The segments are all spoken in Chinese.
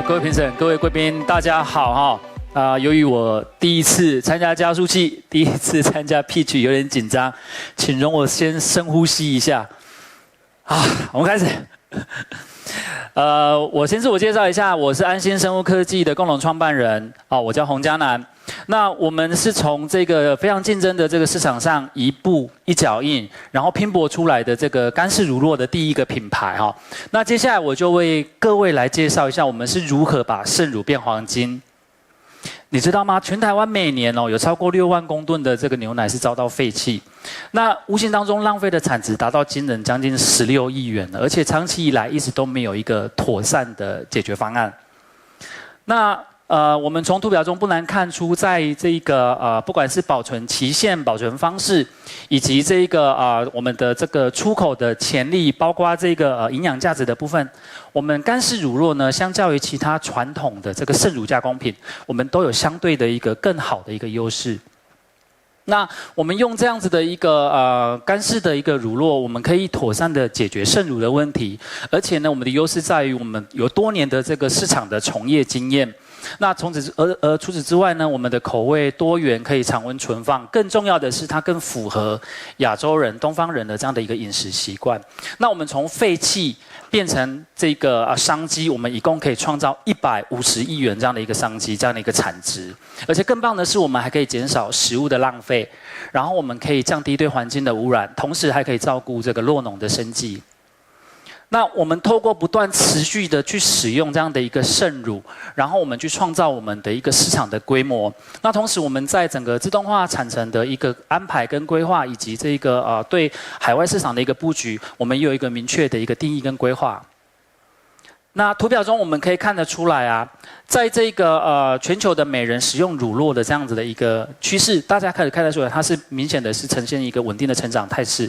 各位评审、各位贵宾，大家好哈！由于我第一次参加加速器，第一次参加 pitch 有点紧张，请容我先深呼吸一下。我们开始。我先自我介绍一下，我是安心生物科技的共同创办人我叫洪嘉南。那我们是从这个非常竞争的这个市场上一步一脚印，然后拼搏出来的这个干式乳酪的第一个品牌哈。那接下来我就为各位来介绍一下，我们是如何把圣乳变黄金。你知道吗？全台湾每年有超过6万公吨的这个牛奶是遭到废弃，那无形当中浪费的产值达到惊人将近16亿元了，而且长期以来一直都没有一个妥善的解决方案。那我们从图表中不难看出，在这个不管是保存期限、保存方式，以及这个我们的这个出口的潜力，包括这个营养价值的部分，我们干式乳酪呢，相较于其他传统的这个圣乳加工品，我们都有相对的一个更好的一个优势。那我们用这样子的一个干式的一个乳酪，我们可以妥善的解决圣乳的问题，而且呢，我们的优势在于我们有多年的这个市场的从业经验。那除此之外呢，我们的口味多元，可以常温存放。更重要的是，它更符合亚洲人、东方人的这样的一个饮食习惯。那我们从废弃变成这个商机，我们一共可以创造150亿元这样的一个商机，这样的一个产值。而且更棒的是，我们还可以减少食物的浪费，然后我们可以降低对环境的污染，同时还可以照顾这个酪农的生计。那我们透过不断持续的去使用这样的一个圣乳，然后我们去创造我们的一个市场的规模。那同时我们在整个自动化产程的一个安排跟规划，以及这个对海外市场的一个布局，我们有一个明确的一个定义跟规划。那图表中我们可以看得出来在这个全球的每人使用乳酪的这样子的一个趋势，大家可以看得出来，它是明显的是呈现一个稳定的成长态势。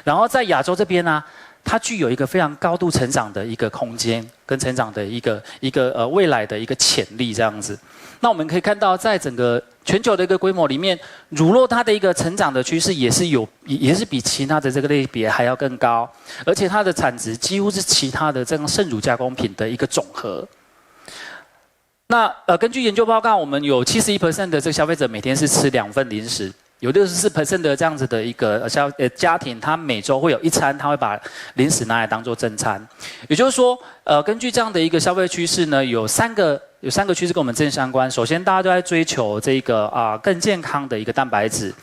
然后在亚洲这边呢，它具有一个非常高度成长的一个空间，跟成长的一个未来的一个潜力这样子。那我们可以看到，在整个全球的一个规模里面，乳酪它的一个成长的趋势也是比其他的这个类别还要更高，而且它的产值几乎是其他的这样圣乳加工品的一个总和。那根据研究报告，我们有71% 的这个消费者每天是吃2份零食。有64% 的这样子的一个家庭，他每周会有一餐，他会把零食拿来当做正餐。也就是说，根据这样的一个消费趋势呢，有三个趋势跟我们正相关。首先，大家都在追求这个更健康的一个蛋白质。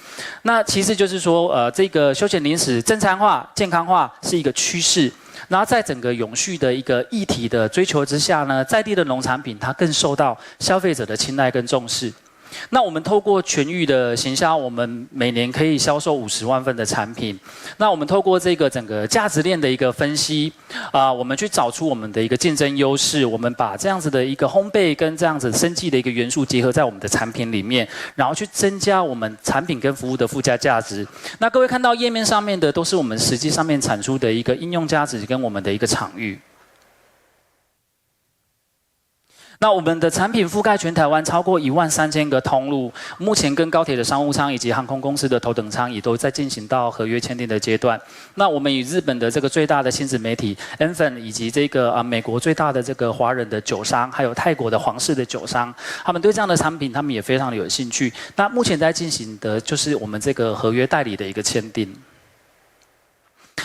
那其实就是说，这个休闲零食正餐化、健康化是一个趋势。然后在整个永续的一个议题的追求之下呢，在地的农产品它更受到消费者的青睐跟重视。那我们透过全域的行销，我们每年可以销售50万份的产品。那我们透过这个整个价值链的一个分析，我们去找出我们的一个竞争优势。我们把这样子的一个烘焙跟这样子生技的一个元素结合在我们的产品里面，然后去增加我们产品跟服务的附加价值。那各位看到页面上面的都是我们实际上面产出的一个应用价值跟我们的一个场域。那我们的产品覆盖全台湾超过13000个通路，目前跟高铁的商务舱以及航空公司的头等舱也都在进行到合约签订的阶段。那我们与日本的这个最大的亲子媒体 Enfant 以及这个美国最大的这个华人的酒商，还有泰国的皇室的酒商，他们对这样的产品他们也非常的有兴趣。那目前在进行的就是我们这个合约代理的一个签订。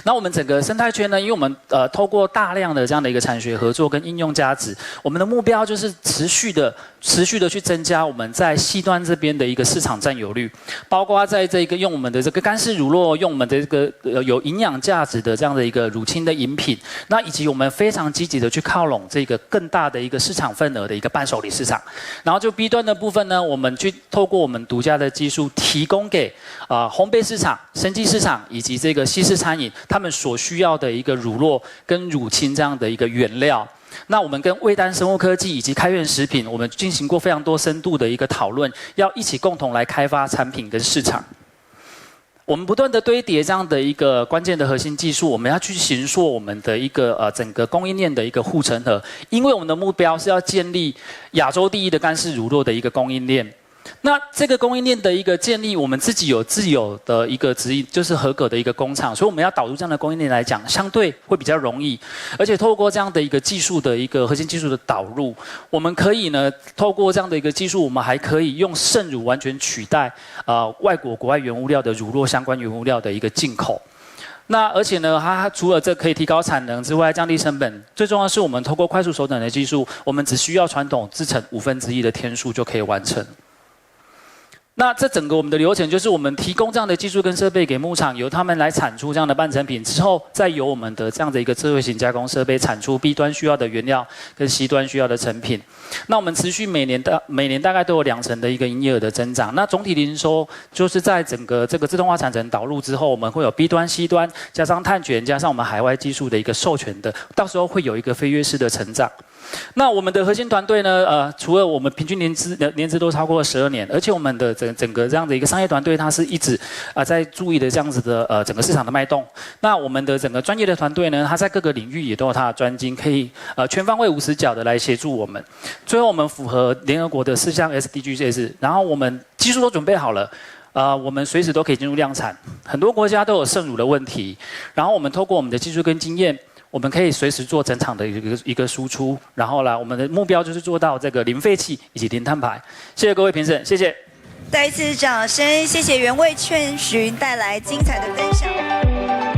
那我们整个生态圈呢，因为我们透过大量的这样的一个产学合作跟应用价值，我们的目标就是持续的去增加我们在细端这边的一个市场占有率，包括在这个用我们的这个干式乳酪，用我们的这个有营养价值的这样的一个乳清的饮品，那以及我们非常积极的去靠拢这个更大的一个市场份额的一个伴手礼市场。然后就 B 端的部分呢，我们去透过我们独家的技术提供给烘焙市场、生技市场以及这个西式餐饮他们所需要的一个乳酪跟乳清这样的一个原料。那我们跟卫丹生物科技以及开源食品，我们进行过非常多深度的一个讨论，要一起共同来开发产品跟市场。我们不断的堆叠这样的一个关键的核心技术，我们要去形塑我们的一个整个供应链的一个护城河，因为我们的目标是要建立亚洲第一的干式乳酪的一个供应链。那这个供应链的一个建立，我们自己有自有的一个指引，就是合格的一个工厂，所以我们要导入这样的供应链来讲，相对会比较容易。而且透过这样的一个技术的一个核心技术的导入，我们可以呢，透过这样的一个技术，我们还可以用圣乳完全取代外国外原物料的乳酪相关原物料的一个进口。那而且呢，它除了这可以提高产能之外，降低成本，最重要的是我们透过快速手等的技术，我们只需要传统制成1/5的天数就可以完成。那这整个我们的流程就是我们提供这样的技术跟设备给牧场，由他们来产出这样的半成品之后，再由我们的这样的一个智慧型加工设备产出 B 端需要的原料跟 C 端需要的成品。那我们持续每年大概都有2成的一个营业额的增长。那总体营收就是在整个这个自动化产程导入之后，我们会有 B 端、C 端加上碳权，加上我们海外技术的一个授权的，到时候会有一个飞跃式的成长。那我们的核心团队呢？除了我们平均年资都超过12年，而且我们的整个这样的一个商业团队，它是一直在注意的这样子的整个市场的脉动。那我们的整个专业的团队呢，它在各个领域也都有它的专精，可以全方位无死角的来协助我们。最后我们符合联合国的4项 SDGs， 然后我们技术都准备好了。我们随时都可以进入量产，很多国家都有剩乳的问题，然后我们透过我们的技术跟经验，我们可以随时做整场的一个输出，然后我们的目标就是做到这个零废弃以及零碳排。谢谢各位评审，谢谢。再一次掌声，谢谢原味劝询带来精彩的分享。